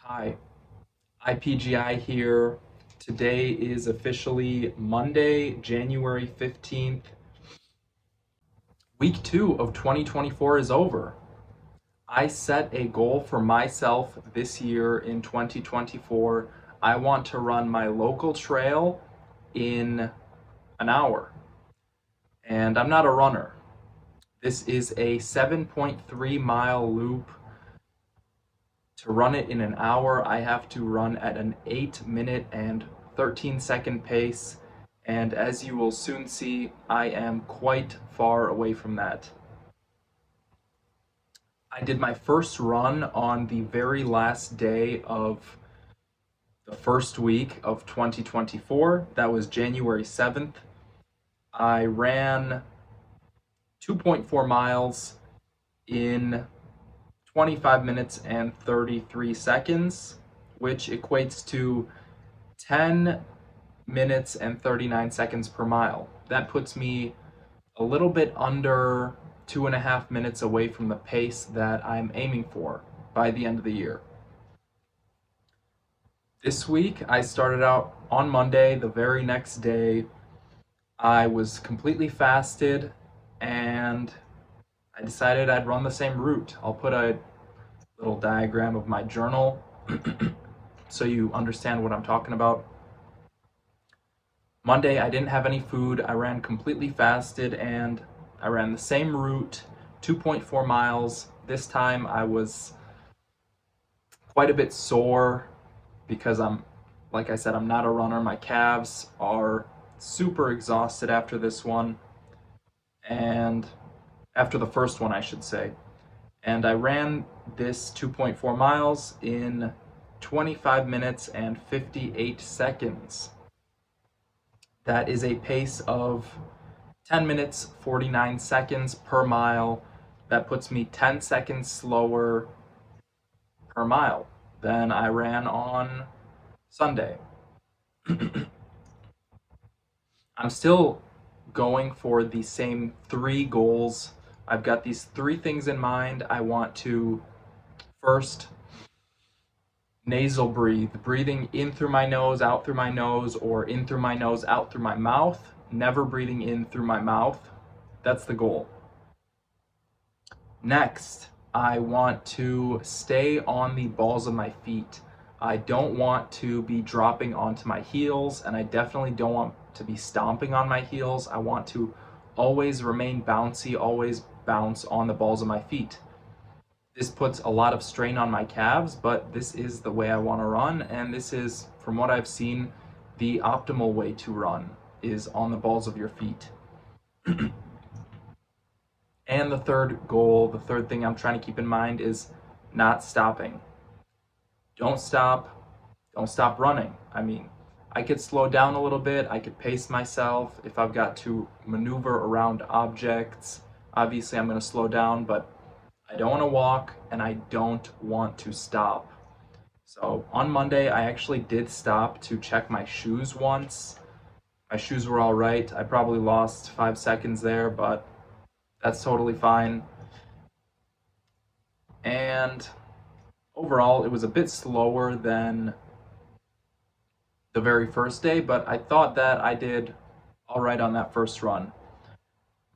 Hi, IPGI here. Today is officially Monday, January 15th. Week 2 of 2024 is over. I set a goal for myself this year in 2024. I want to run my local trail in an hour. And I'm not a runner. This is a 7.3-mile loop. To run it in an hour, I have to run at an 8 minute and 13-second pace, and as you will soon see, I am quite far away from that. I did my first run on the very last day of the first week of 2024. That was January 7th. I ran 2.4 miles in 25 minutes and 33 seconds, which equates to 10 minutes and 39 seconds per mile. That puts me a little bit under 2.5 minutes away from the pace that I'm aiming for by the end of the year. This week, I started out on Monday. The very next day, I was completely fasted and I decided I'd run the same route. I'll put a little diagram of my journal so you understand what I'm talking about. Monday, I didn't have any food. I ran completely fasted and I ran the same route, 2.4 miles. This time I was quite a bit sore because like I said, I'm not a runner. My calves are super exhausted after this one, and after the first one, I should say. And I ran this 2.4 miles in 25 minutes and 58 seconds. That is a pace of 10 minutes 49 seconds per mile. That puts me 10 seconds slower per mile than I ran on Sunday. I'm still going for the same three goals. I've got these three things in mind. I want to first nasal breathe, breathing in through my nose, out through my nose, or in through my nose, out through my mouth, never breathing in through my mouth. That's the goal. Next, I want to stay on the balls of my feet. I don't want to be dropping onto my heels, and I definitely don't want to be stomping on my heels. I want to always remain bouncy, always bounce on the balls of my feet. This puts a lot of strain on my calves, but this is the way I want to run, and this is, from what I've seen, the optimal way to run, is on the balls of your feet. And the third goal, the third thing I'm trying to keep in mind is not stopping. Don't stop. Don't stop running. I mean, I could slow down a little bit. I could pace myself if I've got to maneuver around objects. Obviously, I'm going to slow down, but I don't want to walk and I don't want to stop. So on Monday, I actually did stop to check my shoes once. My shoes were all right. I probably lost 5 seconds there, but that's totally fine. And overall, it was a bit slower than the very first day, but I thought that I did all right on that first run.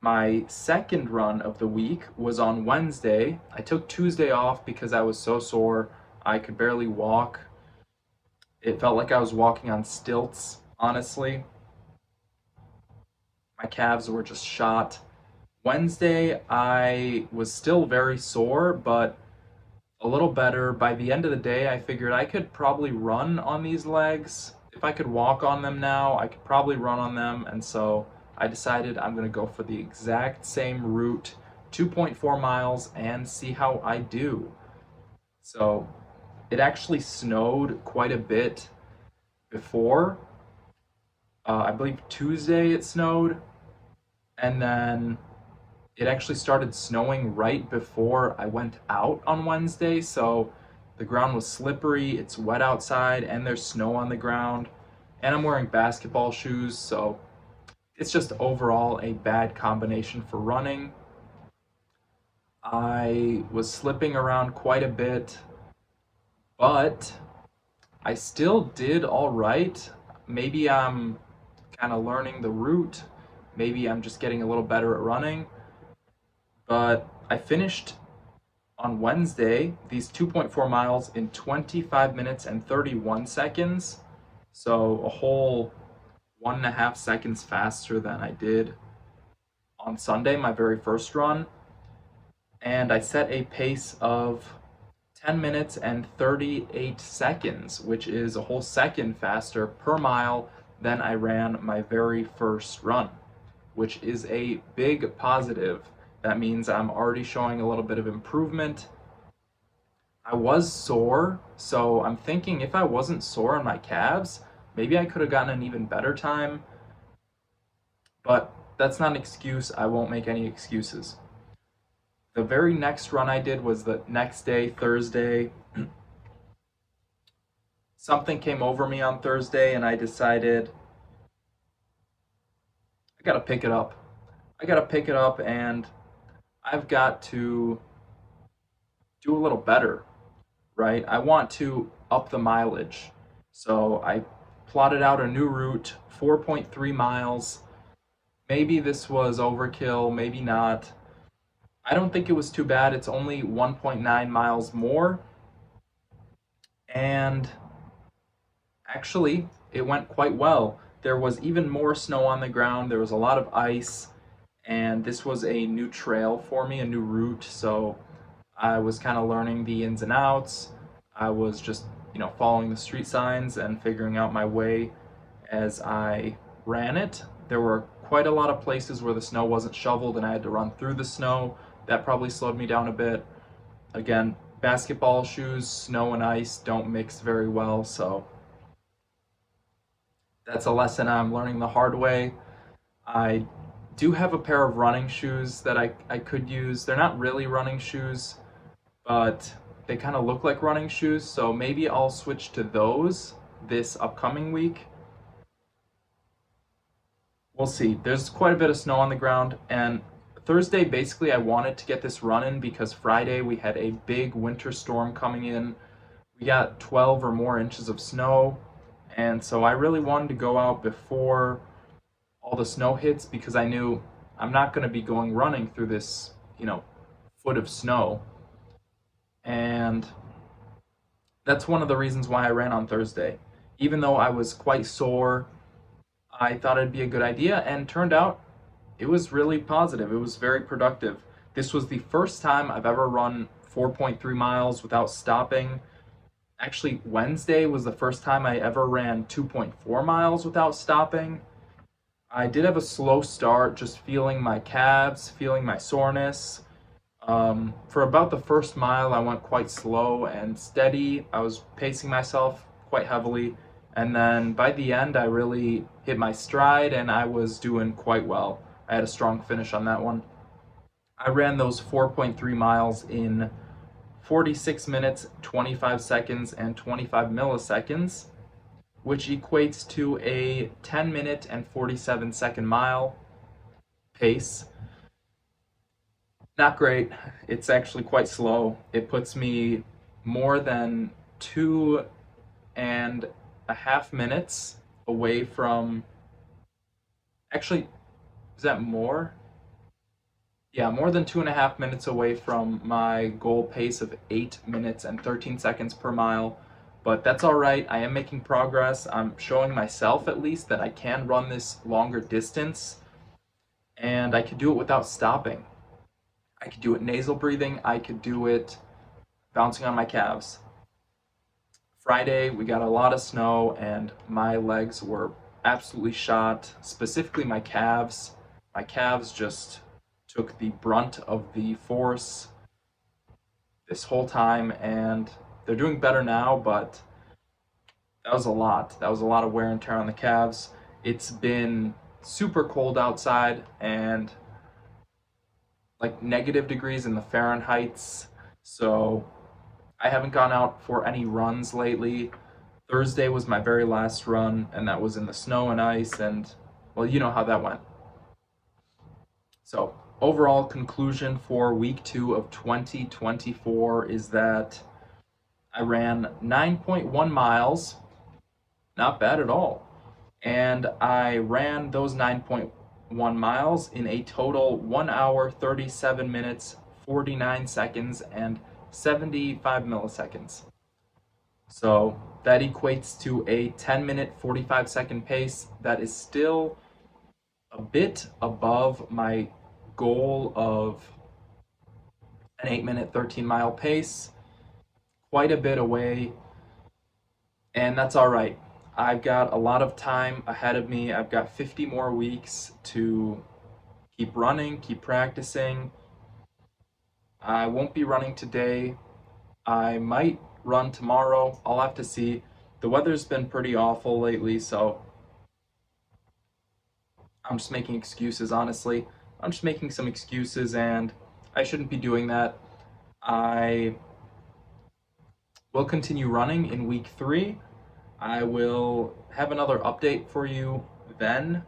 My second run of the week was on Wednesday. I took Tuesday off because I was so sore. I could barely walk. It felt like I was walking on stilts, honestly. My calves were just shot. Wednesday, I was still very sore, but a little better. By the end of the day, I figured I could probably run on these legs. If I could walk on them now, I could probably run on them, and so I decided I'm going to go for the exact same route, 2.4 miles, and see how I do. So it actually snowed quite a bit before. I believe Tuesday it snowed, and then it actually started snowing right before I went out on Wednesday, so the ground was slippery, it's wet outside, and there's snow on the ground, and I'm wearing basketball shoes, so it's just overall a bad combination for running. I was slipping around quite a bit. but I still did all right. Maybe I'm kind of learning the route. Maybe I'm just getting a little better at running. But I finished on Wednesday these 2.4 miles in 25 minutes and 31 seconds. So a whole 1.5 seconds faster than I did on Sunday, my very first run. And I set a pace of 10 minutes and 38 seconds, which is a whole second faster per mile than I ran my very first run, which is a big positive. That means I'm already showing a little bit of improvement. I was sore, so I'm thinking if I wasn't sore on my calves, maybe I could have gotten an even better time, but that's not an excuse. I won't make any excuses. The very next run I did was the next day, Thursday. Something came over me on Thursday, and I decided I gotta pick it up. I gotta pick it up, and I've got to do a little better, right? I want to up the mileage. So I plotted out a new route, 4.3 miles. Maybe this was overkill, maybe not. I don't think it was too bad. It's only 1.9 miles more. And actually, it went quite well. There was even more snow on the ground, there was a lot of ice, and this was a new trail for me, a new route. So I was kind of learning the ins and outs. I was just, following the street signs and figuring out my way as I ran it. There were quite a lot of places where the snow wasn't shoveled and I had to run through the snow. That probably slowed me down a bit. Again, basketball shoes, snow and ice don't mix very well, so that's a lesson I'm learning the hard way. I do have a pair of running shoes that I could use. They're not really running shoes, but they kind of look like running shoes, so maybe I'll switch to those this upcoming week. We'll see. There's quite a bit of snow on the ground, and Thursday basically I wanted to get this run in because Friday we had a big winter storm coming in. We got 12 or more inches of snow, and so I really wanted to go out before all the snow hits because I knew I'm not going to be going running through this, foot of snow. And that's one of the reasons why I ran on Thursday. Even though I was quite sore, I thought it'd be a good idea, and turned out it was really positive. It was very productive. This was the first time I've ever run 4.3 miles without stopping. Actually, Wednesday was the first time I ever ran 2.4 miles without stopping. I did have a slow start, just feeling my calves, feeling my soreness. For about the first mile, I went quite slow and steady. I was pacing myself quite heavily. And then by the end, I really hit my stride and I was doing quite well. I had a strong finish on that one. I ran those 4.3 miles in 46 minutes, 25 seconds, and 25 milliseconds, which equates to a 10 minute and 47-second mile pace. Not great. It's actually quite slow. It puts me more than 2.5 minutes away from. Actually, is that more? Yeah, more than 2.5 minutes away from my goal pace of 8 minutes and 13 seconds per mile. But that's all right. I am making progress. I'm showing myself at least that I can run this longer distance and I could do it without stopping. I could do it nasal breathing. I could do it bouncing on my calves. Friday, we got a lot of snow and my legs were absolutely shot, specifically my calves. My calves just took the brunt of the force this whole time, and they're doing better now, but that was a lot. That was a lot of wear and tear on the calves. It's been super cold outside and like negative degrees in the Fahrenheits, so I haven't gone out for any runs lately. Thursday was my very last run, and that was in the snow and ice, and well, you know how that went. So, overall conclusion for week 2 of 2024 is that I ran 9.1 miles, not bad at all. And I ran those 9.1 miles in a total 1 hour, 37 minutes, 49 seconds, and 75 milliseconds. So that equates to a 10-minute, 45-second pace that is still a bit above my goal of an 8-minute, 13-mile pace, quite a bit away, and that's all right. I've got a lot of time ahead of me. I've got 50 more weeks to keep running, keep practicing. I won't be running today. I might run tomorrow. I'll have to see. The weather's been pretty awful lately, so I'm just making excuses, honestly. I'm just making some excuses, and I shouldn't be doing that. I will continue running in week 3. I will have another update for you then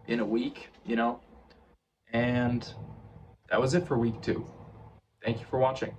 in a week. And that was it for week 2. Thank you for watching.